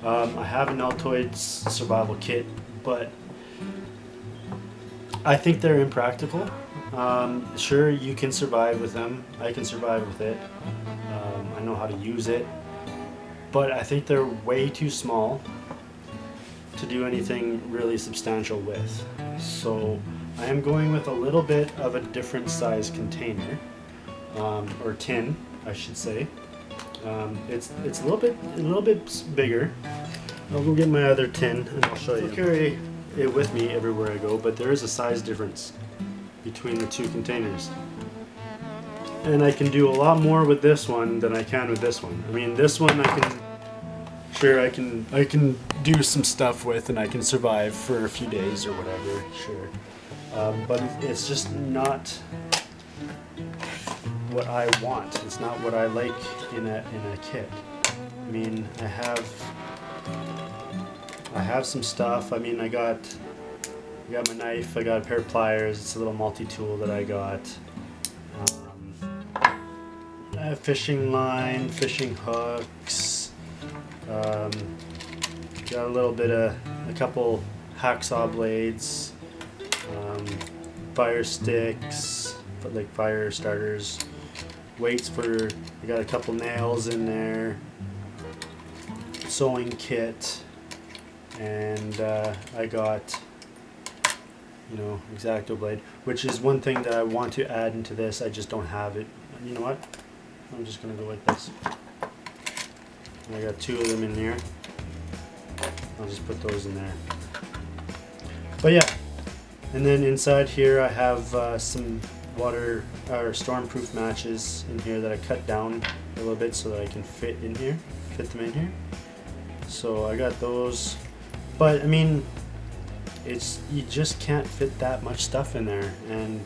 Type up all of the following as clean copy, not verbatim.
I have an Altoids survival kit, but I think they're impractical. Sure, you can survive with them. I can survive with it. I know how to use it, but I think they're way too small to do anything really substantial with. So I am going with a little bit of a different size container, or tin, I should say. It's a little bit bigger. I'll go get my other tin and I'll show you. I'll carry it with me everywhere I go, but there is a size difference between the two containers. And I can do a lot more with this one than I can with this one. I mean, this one I can do some stuff with, and I can survive for a few days or whatever, sure. But it's just not what I want. It's not what I like in a kit. I mean, I have some stuff. I mean, I got my knife, I got a pair of pliers, it's a little multi-tool that I got. I have fishing line, fishing hooks, got a couple hacksaw blades, fire sticks, like fire starters, weights I got a couple nails in there, sewing kit, and I got, X-Acto blade, which is one thing that I want to add into this. I just don't have it. You know what? I'm just gonna go like this. I got two of them in here. I'll just put those in there. But yeah, and then inside here I have some water or stormproof matches in here that I cut down a little bit so that I can fit them in here. So I got those, but I mean, you just can't fit that much stuff in there, and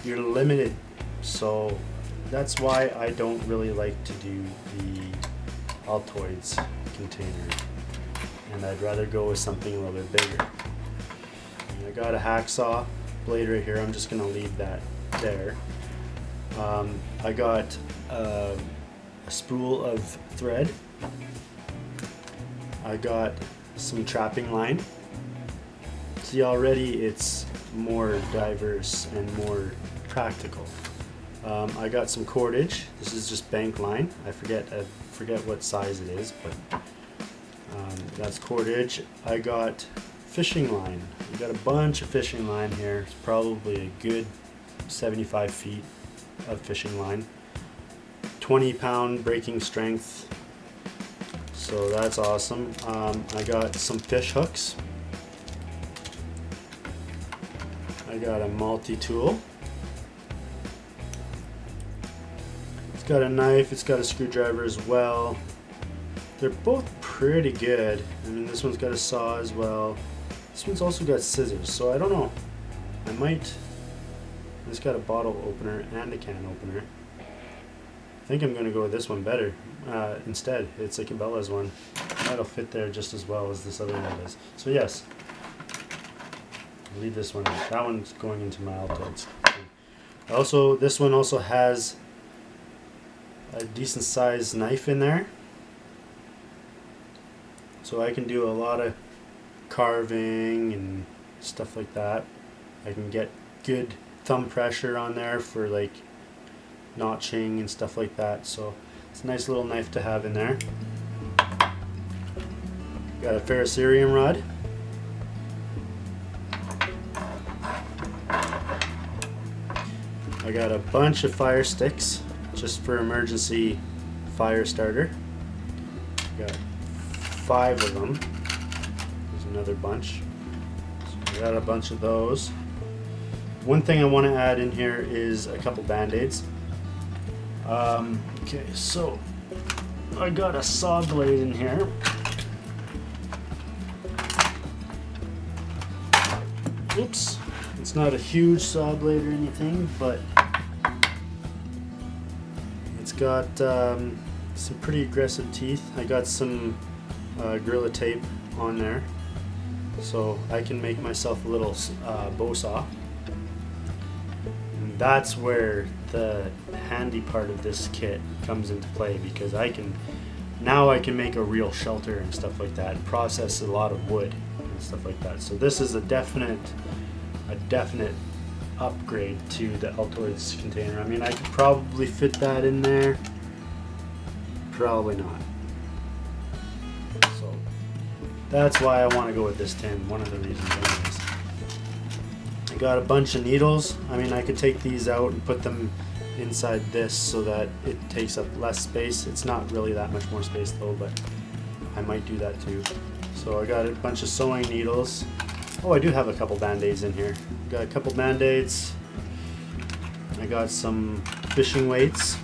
you're limited. So that's why I don't really like to do the Altoids container, and I'd rather go with something a little bit bigger. And I got a hacksaw blade right here. I'm just gonna leave that there. I got a spool of thread. I got some trapping line. See, already it's more diverse and more practical. I got some cordage. This is just bank line. I forget what size it is, but that's cordage. I got fishing line. I got a bunch of fishing line here. It's probably a good 75 feet of fishing line. 20-pound breaking strength. So that's awesome. I got some fish hooks. I got a multi-tool. It's got a knife, it's got a screwdriver as well. They're both pretty good. I mean, this one's got a saw as well. This one's also got scissors, so I don't know. It's got a bottle opener and a can opener. I think I'm going to go with this one better instead. It's like Cabela's one. That'll fit there just as well as this other one does. So yes, I'll leave this one. That one's going into my Altoids. Also, this one also has a decent sized knife in there, so I can do a lot of carving and stuff like that. I can get good thumb pressure on there for like notching and stuff like that, so it's a nice little knife to have in there. Got a ferrocerium rod. I got a bunch of fire sticks just for emergency fire starter. Got 5 of them. There's another bunch. So I got a bunch of those. One thing I want to add in here is a couple band-aids. Okay, so I got a saw blade in here. Oops, it's not a huge saw blade or anything, but it's got some pretty aggressive teeth. I got some Gorilla Tape on there, so I can make myself a little bow saw. And that's where the handy part of this kit comes into play, because I can now I can make a real shelter and stuff like that, and process a lot of wood and stuff like that. So this is a definite upgrade to the Altoids container. I mean, I could probably fit that in there, probably not. So that's why I want to go with this tin, one of the reasons anyways. I got a bunch of needles. I mean, I could take these out and put them inside this so that it takes up less space. It's not really that much more space though, but I might do that too. So I got a bunch of sewing needles. Oh, I do have a couple band-aids in here. Got a couple band-aids. I got some fishing weights.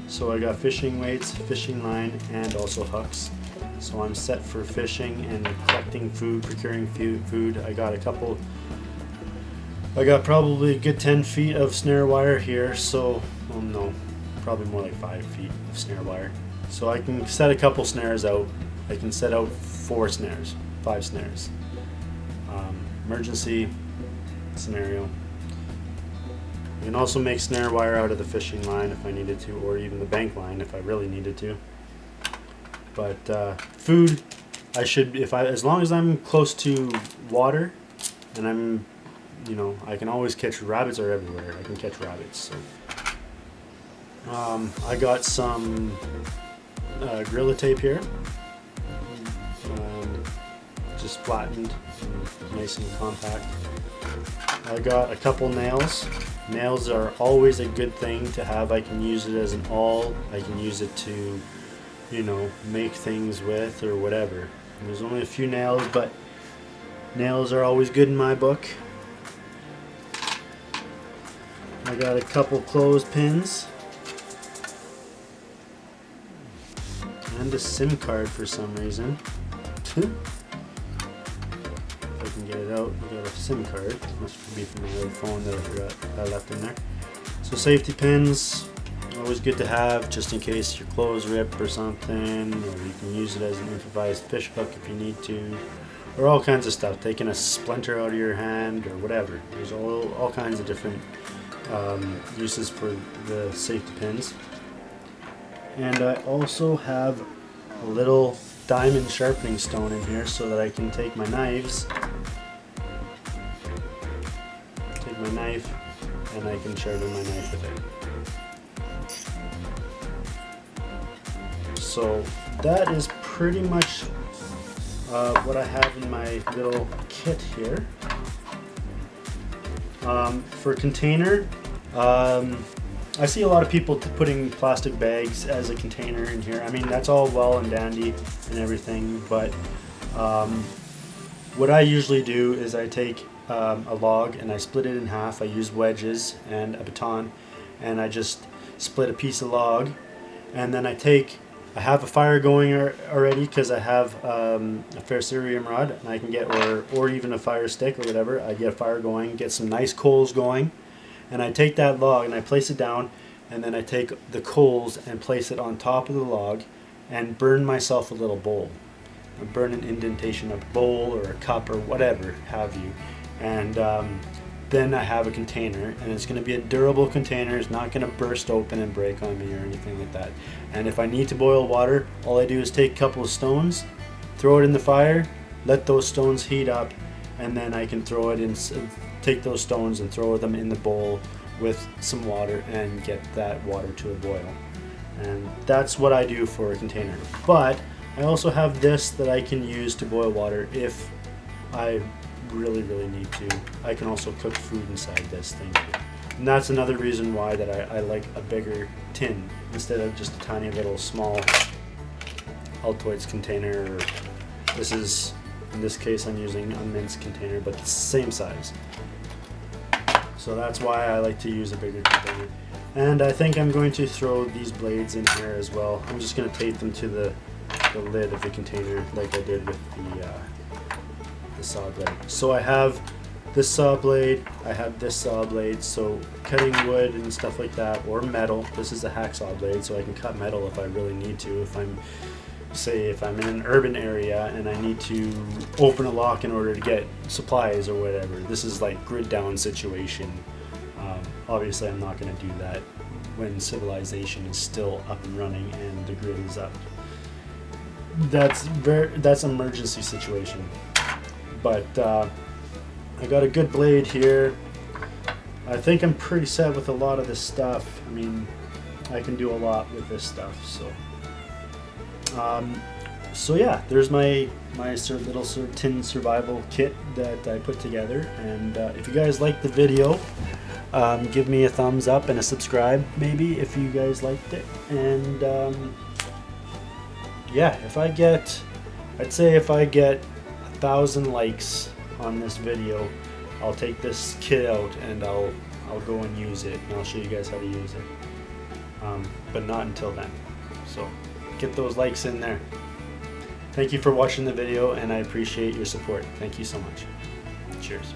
So I got fishing weights, fishing line, and also hooks. So I'm set for fishing and collecting food, procuring food. I got probably a good 10 feet of snare wire here. So, well, no, probably more like 5 feet of snare wire. So I can set a couple snares out. I can set out 5 snares. Emergency scenario. You can also make snare wire out of the fishing line if I needed to, or even the bank line if I really needed to. But food, as long as I'm close to water, and I'm, I can always catch rabbits. Are everywhere. I can catch rabbits. So I got some Gorilla Tape here. Just flattened, nice and compact. I got a couple nails. Nails are always a good thing to have. I can use it as an awl. I can use it to, make things with or whatever. And there's only a few nails, but nails are always good in my book. I got a couple clothespins. And a SIM card for some reason. Get it out. I got a SIM card. Must be from my other phone that I forgot I left in there. So safety pins, always good to have just in case your clothes rip or something, or you can use it as an improvised fish hook if you need to, or all kinds of stuff. Taking a splinter out of your hand or whatever. There's all kinds of different uses for the safety pins. And I also have a little diamond sharpening stone in here so that I can take my knife and I can sharpen my knife with it. So that is pretty much what I have in my little kit here. For container, I see a lot of people putting plastic bags as a container in here. I mean, that's all well and dandy and everything, but what I usually do is I take a log and I split it in half. I use wedges and a baton, and I just split a piece of log, and then I have a fire going already because I have a ferrocerium rod, and I can get, or even a fire stick or whatever. I get a fire going, get some nice coals going, and I take that log and I place it down, and then I take the coals and place it on top of the log and burn myself a little bowl. I burn an indentation, a bowl or a cup or whatever have you. And then I have a container, and it's going to be a durable container. It's not going to burst open and break on me or anything like that. And if I need to boil water, all I do is take a couple of stones, throw it in the fire, let those stones heat up, and then I can throw it in, take those stones and throw them in the bowl with some water and get that water to a boil. And that's what I do for a container. But I also have this that I can use to boil water if I really need to. I can also cook food inside this thing too. And that's another reason why that I like a bigger tin instead of just a tiny little small Altoids container. This is, in this case, I'm using a minced container, but it's the same size. So that's why I like to use a bigger container. And I think I'm going to throw these blades in here as well. I'm just going to tape them to the lid of the container like I did with the saw blade. So I have this saw blade, I have this saw blade, so cutting wood and stuff like that, or metal. This is a hacksaw blade, so I can cut metal if I really need to. If I'm in an urban area and I need to open a lock in order to get supplies or whatever. This is like grid down situation. Obviously I'm not going to do that when civilization is still up and running and the grid is up. that's emergency situation. But I got a good blade here. I think I'm pretty set with a lot of this stuff. I mean, I can do a lot with this stuff. So yeah, there's my little tin survival kit that I put together. And if you guys liked the video, give me a thumbs up and a subscribe maybe if you guys liked it. And yeah, I'd say if I get 1,000 likes on this video, I'll take this kit out and I'll go and use it, and I'll show you guys how to use it. But not until then. So get those likes in there. Thank you for watching the video, and I appreciate your support. Thank you so much. Cheers.